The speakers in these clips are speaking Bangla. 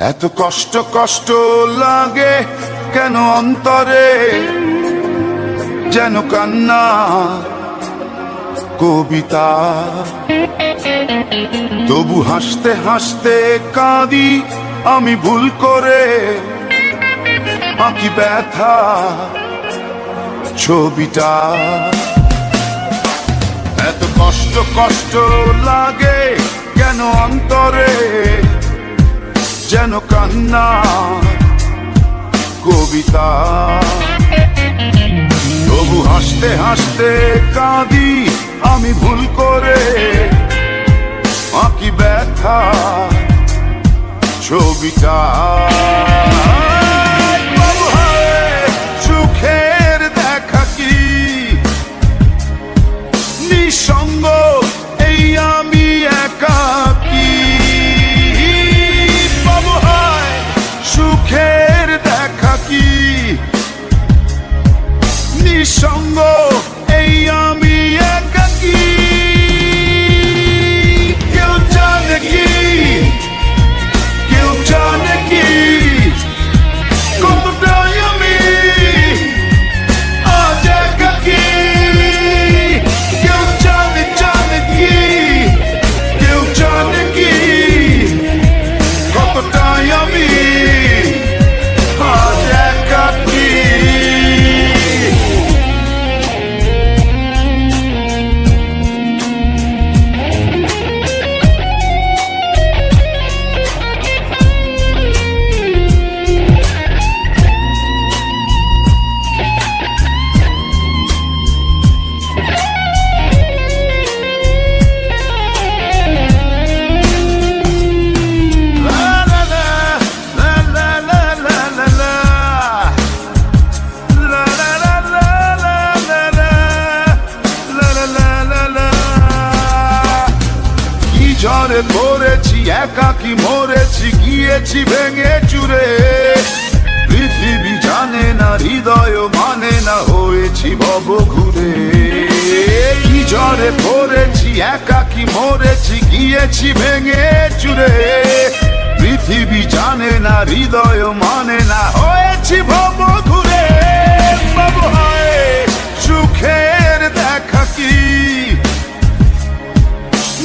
এত কষ্ট কষ্ট লাগে কেন অন্তরে, যেন কান্না কবিতা। তবু হাসতে হাসতে কাঁদি আমি ভুল করে, আঁকি ব্যথা ছবিটা। এত কষ্ট কষ্ট লাগে কেন অন্তরে, যেন কান্না কবিতা। তবু হাসতে হাসতে কাঁদি আমি ভুল করে, আঁকি ব্যথা ছবিটা। সুখের দেখা কি নিঃসঙ্গ, এই আমি একাকী। সুখের দেখা কি নিঃসঙ্গ, এই আমি একাকী। কেউ জানে কি, কেউ জানে কি কতটাই আমি আজ একাকী। কেউ জানে জানে কি, কেউ জানে কি কতটাই আমি আজ একাকী। ঝড়ে পড়েছি একাকী মরেছি, গিয়েছি ভেঙে চুরে। পৃথিবী জানে না, হৃদয় মানে না, হয়েছি ভব ঘুরে। কি ঝড়ে পড়েছি একাকী মরেছি, গিয়েছি ভেঙে চুরে। পৃথিবী জানে না, হৃদয় মানে না, হয়েছি ভব ঘুরে। বাবু হায় সুখের দেখা কি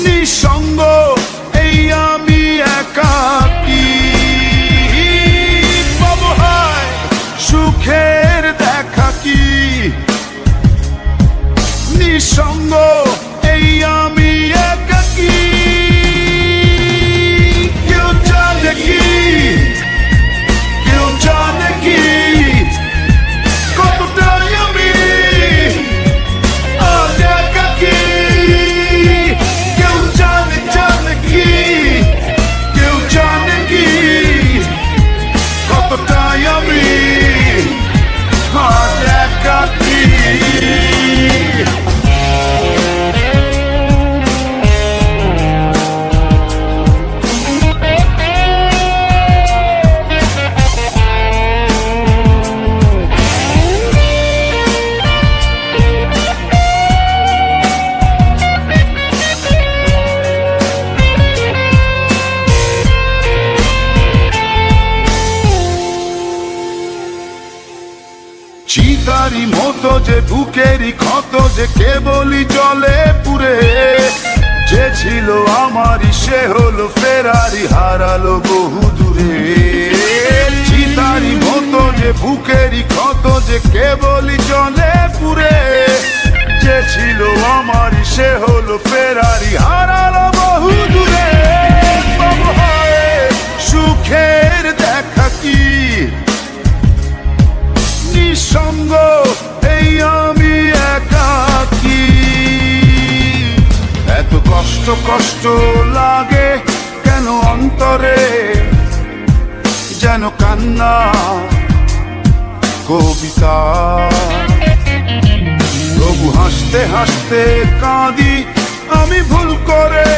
নিঃসঙ্গ, এই আমি একাকী। বাবু হায় সুখের দেখা কি নিঃসঙ্গ, এই আমি একাকী। কেউ জানে কি, কেউ জানে কি কতটাই আমি আজ একাকী। কেউ জানে জানে কি, কেউ জানে কি কতটাই আমি আজ একাকী। চিতারি মতো যে বুকেরই ক্ষত, যে কেবলই জলে পুরে। যে ছিল আমারই সে হলো ফেরারি, হারালো বহু দূরে। চিতারি মতো যে বুকেরই ক্ষত, যে কেবলই জলে পুরে। যে ছিল আমারই সে হলো ফেরারি, হারালো বহু দূরে। বাবু হায় সুখের দেখা কি নিঃসঙ্গ, এই আমি একাকী। এত কষ্ট কষ্ট লাগে কেন অন্তরে, যেন কান্না কবিতা। তবু হাসতে হাসতে কাঁদি আমি ভুল করে,